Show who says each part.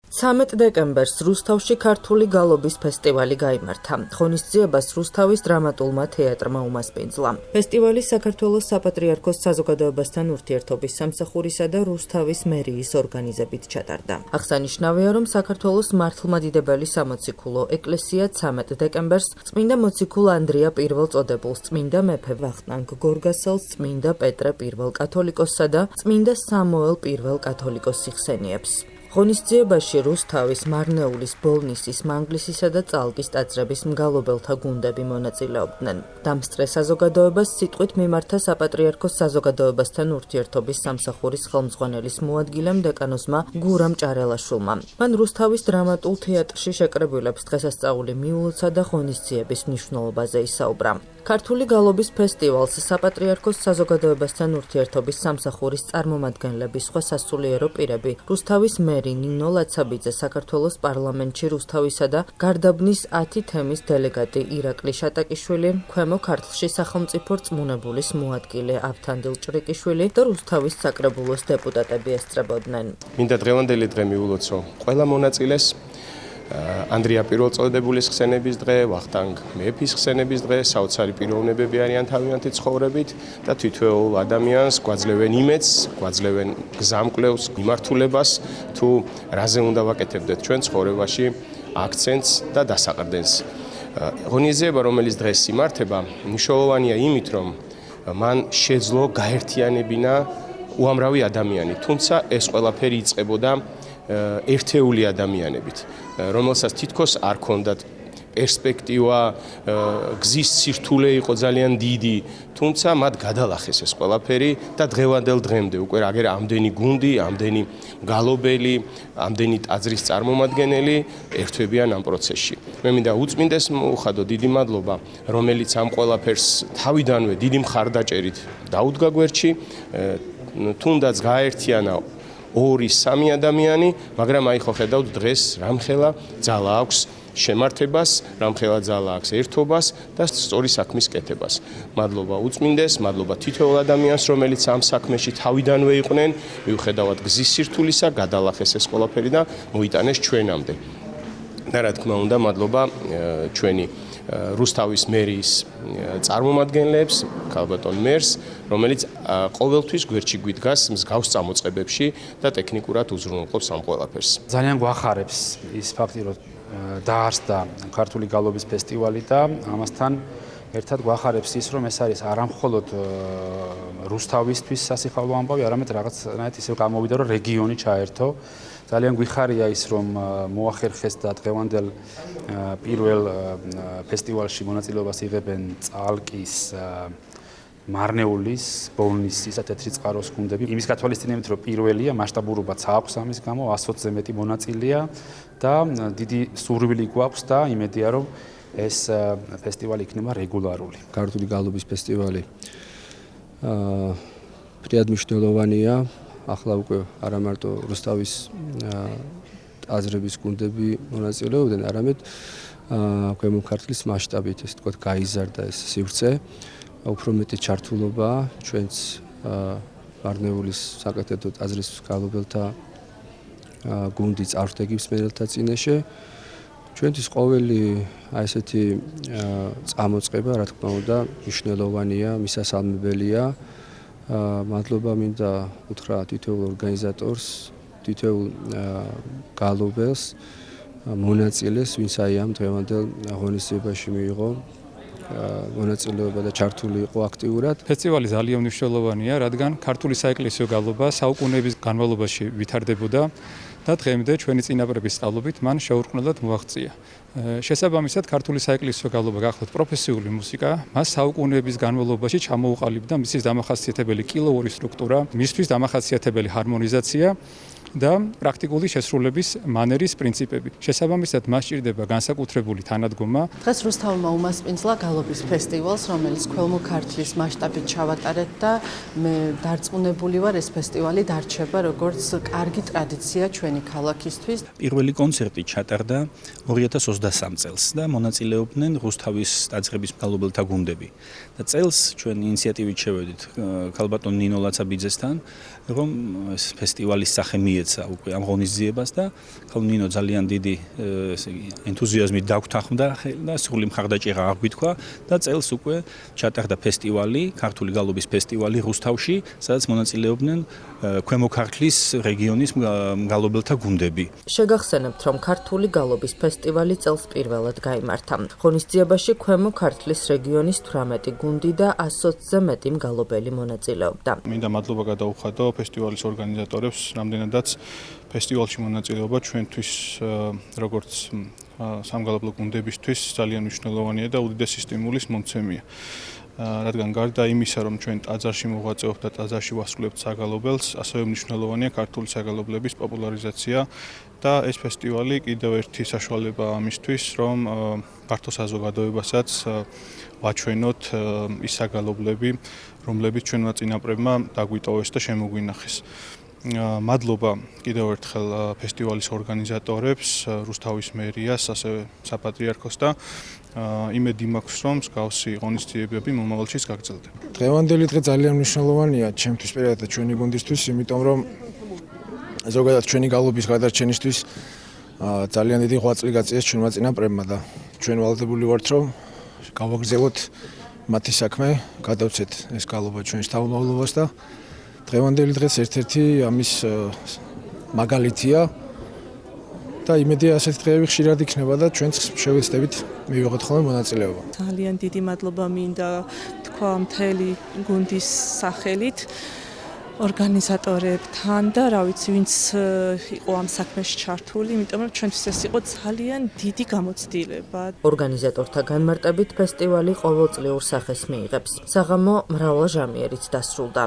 Speaker 1: 13 დეკემბერს რუსთავში ქართული გალობის ფესტივალი გაიმართა. ღონისძიებას რუსთავის დრამატულმა თეატრმა უმასპინძლა. ფესტივალი საქართველოს საპატრიარქოს საზოგადოებასთან ურთიერთობის სამსახურისა და რუსთავის მერიის ორგანიზებით ჩატარდა. აღსანიშნავია, რომ საქართველოს მართლმადიდებელი სამოციქულო ეკლესია 13 დეკემბერს წმინდა მოციქულ ანდრია პირველ წოდებულს, წმინდა მეფე ვახტანგ გორგასალს, წმინდა პეტრე პირველ კათოლიკოსსა და წმინდა სამუელ პირველ კათოლიკოსს იხსენიებს. ღონისძიებაში რუსთავის, მარნეულის, ბოლნისის, მანგლისისა და წალკის ტაძრების მგალობელთა გუნდები მონაწილეობდნენ. დამსწრე საზოგადოებას სიტყვით მიმართა საპატრიარქოს საზოგადოებასთან ურთიერთობის სამსახურის ხელმძღვანელის მოადგილემ დეკანოზმა გურამ ჭარელაშვილმა. მან რუსთავის დრამატულ თეატრში შეკრებილებს დღესასწაული მიულოცა და ღონისძიების მნიშვნელობაზე ისაუბრა. ქართული გალობის ფესტივალს საპატრიარქოს საზოგადოებასთან ურთიერთობის სამსახურის წარმომადგენლები, სხვა სასულიერო პირები, რუსთავის მერი ნინო ლაცაბიძე, საქართველოს პარლამენტში რუსთავისა და გარდაბნის 10 თემის დელეგატი ირაკლი შატაკიშვილი, ქვემო ქართლში სახელმწიფო რწმუნებულის მოადგილე ავთანდილ ჭრიკიშვილი და რუსთავის საკრებულოს დეპუტატები ესწრებოდნენ.
Speaker 2: მინდა დღევანდელი დღე მიულოცო ყველა მონაწილეს. ანდრია პირველ წოდებულის ხსენების დღე, ვახტანგ მეფის ხსენების დღე, საოცარი პიროვნებები არიან თავიანთი ცხოვრებით და თითოეულ ადამიანს გვაძლევენ იმედს, გვაძლევენ გზამკვლევს, მიმართულებას, თუ რაზე უნდა ვაკეთებდეთ ჩვენ ცხოვრებაში აქცენტს და დასაყრდენს. ღონისძიება, რომელიც დღეს იმართება, მნიშვნელოვანია იმით, რომ მან შეძლო გაერთიანებინა უამრავი ადამიანი, თუმცა ეს ყველაფერი იწყებოდა ერთეული ადამიანებით, რომელსაც თითქოს არ ჰქონდათ პერსპექტივა, გზის სირთულე იყო ძალიან დიდი, თუმცა მათ გადალახეს ეს ყველაფერი და დღევანდელ დღემდე უკვე აგერ ამდენი გუნდი, ამდენი გალობელი, ამდენი ტაძრის წარმომადგენელი ერთვებიან ამ პროცესში. მე მინდა უწმინდეს მოუხადო დიდი მადლობა, რომელიც ამ ყველაფერს თავიდანვე დიდი მხარდაჭერით დაუდგა გვერდში, თუნდაც გაერთიანა 2-3 ადამიანი, მაგრამ აი ხო ხედავთ დღეს რამხელა ძალა აქვს შემართებას, რამხელა ძალა აქვს ერთობას და სწორი საქმის კეთებას. მადლობა უწმინდეს, მადლობა თითოეულ ადამიანს, რომელიც ამ საქმეში თავიდანვე იყვნენ, მიუხედავად გზის სირთულისა, გადალახეს ეს ყველაფერი და მოიტანეს ჩვენამდე. და რა თქმა უნდა, მადლობა ჩვენი რუსთავის მერიის წარმომადგენლებს, ქალბატონ მერს, რომელიც ყოველთვის გვერდში გვიდგას მსგავს წამოწყებებში და ტექნიკურად უზრუნველყოფს ამ ყველაფერს.
Speaker 3: ძალიან გვახარებს ის ფაქტი, რომ დაარსდა ქართული გალობის ფესტივალი და ამასთან ერთად გვახარებს ის, რომ ეს არის არა მხოლოდ რუსთავისთვის სასიხალო ამბავი, არამედ რაღაცნაირად ისე გამოვიდა, რომ რეგიონი ჩაერთო. ძალიან გვიხარია ის, რომ მოახერხეს და დღევანდელ პირველ ფესტივალში მონაწილეობას იღებენ წალკის, მარნეულის, ბოლნისის და თეთრი წყაროს გუნდები. იმის გათვალისწინებით, რომ პირველია, მასშტაბურობაც აქვს ამის გამო, 120-ზე მეტი მონაწილეა და დიდი სურვილი გვაქვს და იმედია, რომ ეს ფესტივალი იქნება რეგულარული.
Speaker 4: ქართული გალობის ფესტივალი ფრიად მნიშვნელოვანია. ახლა უკვე არა მარტო რუსთავის ტაძრების გუნდები მონაწილეობდნენ, არამედ ქვემო ქართლის მასშტაბით, ესე ვთქვათ, გაიზარდა ეს სივრცე. უფრო მეტი ჩართულობა ჩვენც მარნეულის საკათედრო ტაძრის გალობელთა გუნდი წარვდგებს მერელთა წინაშე. ჩვენთვის ყოველი ესეთი წამოწყება, რა თქმა უნდა, მნიშვნელოვანია, მისასალმებელია. მადლობა მინდა უთხრა თითოეულ ორგანიზატორს, თითოეულ გალობელს, მონაწილეს, ვინც აი ამ დღევანდელ ღონისძიებაში მიიღო მონაწილეობა და ჩართული იყო აქტიურად.
Speaker 5: ფესტივალი ძალიან მნიშვნელოვანია, რადგან ქართული საეკლესიო გალობა საუკუნეების განმავლობაში ვითარდებოდა და დღემდე ჩვენი წინაპრების სწავლობით მან შეურყვნელად მოაღწია. შესაბამისად, ქართული საეკლესიო გალობა გახლავთ პროფესიული მუსიკა, მას საუკუნეების განმავლობაში ჩამოუყალიბდა მისთვის დამახასიათებელი კილოური სტრუქტურა, მისთვის დამახასიათებელი ჰარმონიზაცია და პრაქტიკული შესრულების მანერის პრინციპები. შესაბამისად, მას სჭირდება განსაკუთრებული თანადგომა.
Speaker 6: დღეს რუსთავმა უმასპინძლა გალობის ფესტივალს, რომელიც ქვემო ქართლის მასშტაბით ჩავატარეთ და მე დარწმუნებული ვარ, ეს ფესტივალი დარჩება როგორც კარგი ტრადიცია ჩვენი ქალაქისთვის.
Speaker 7: პირველი კონცერტი ჩატარდა 2023 წელს და მონაწილეობდნენ რუსთავის ტაძრების მგალობელთა გუნდები. და წელს ჩვენ ინიციატივით შევედით ქალბატონ ნინო ლაცაბიძესთან, რომ ეს ფესტივალის სახე მიეცა უკვე ამ ღონისძიებას და ნინო ძალიან დიდი ენთუზიაზმით დაგვთანხმდა და სრული მხარდაჭერა აღვიქვა და წელს უკვე ჩატარდა ფესტივალი, ქართული გალობის ფესტივალი რუსთავში, სადაც მონაწილეობდნენ ქვემო ქართლის რეგიონის მგალობელთა გუნდები.
Speaker 1: შეგახსენებთ, რომ ქართული გალობის ფესტივალი წელს პირველად გაიმართა. ღონისძიებაში ქვემო ქართლის რეგიონის 18 გუნდი და 120-ზე მეტი მგალობელი მონაწილეობდა.
Speaker 8: მინდა მადლობა გადაუხადო ფესტივალის ორგანიზატორებს, რამდენადაც ფესტივალში მონაწილეობა ჩვენთვის როგორც სამგალობლო გუნდებისთვის ძალიან მნიშვნელოვანია და უდიდესი სტიმულის მომცემია. რადგან გარდა იმისა, რომ ჩვენ ტაძარში მოღვაწეობთ და ტაძარში ვასრულებთ საგალობელს, ასევე მნიშვნელოვანია ქართული საგალობლების პოპულარიზაცია და ეს ფესტივალი კიდევ ერთი საშუალებაა ამისთვის, რომ ფართო საზოგადოებასაც ვაჩვენოთ ის საგალობლები, რომლებიც ჩვენმა წინაპრებმა დაგვიტოვეს და შემოგვინახეს. მადლობა კიდევ ერთხელ ფესტივალის ორგანიზატორებს, რუსთავის მერიას, ასევე საპატრიარქოს და იმედი მაქვს, რომ მსგავსი ღონისძიებები მომავალშიც გაგრძელდება.
Speaker 9: დღევანდელი დღე ძალიან მნიშვნელოვანია ჩემთვის პირადად და ჩვენი გუნდისთვის, იმიტომ რომ ზოგადად ჩვენი გალობის გადარჩენისთვის ძალიან დიდი ღვაწლი გაწიეს ჩვენმა წინაპრებმა და ჩვენ ვალდებული ვართ, რომ გავაგრძელოთ მათი საქმე, გადავცეთ ეს გალობა ჩვენს თავმოყრობას და დღევანდელი დღეს ერთ-ერთი ამის მაგალითია და იმედია ასეთი დღეები ხშირად იქნება და ჩვენც შევეცდებით მივიღოთ ხოლმე მონაწილეობა.
Speaker 10: ძალიან დიდი მადლობა მინდა თქვა მთელი გუნდის სახელით ორგანიზატორებთან და რა ვიცი ვინც იყო ამ საქმეში ჩართული, იმიტომ რომ ჩვენთვის ეს იყო ძალიან დიდი გამოცდილება.
Speaker 1: ორგანიზატორთა განმარტებით ფესტივალი ყოველწლიურ სახეს მიიღებს. საღამო მრავალჟამიერით დასრულდა.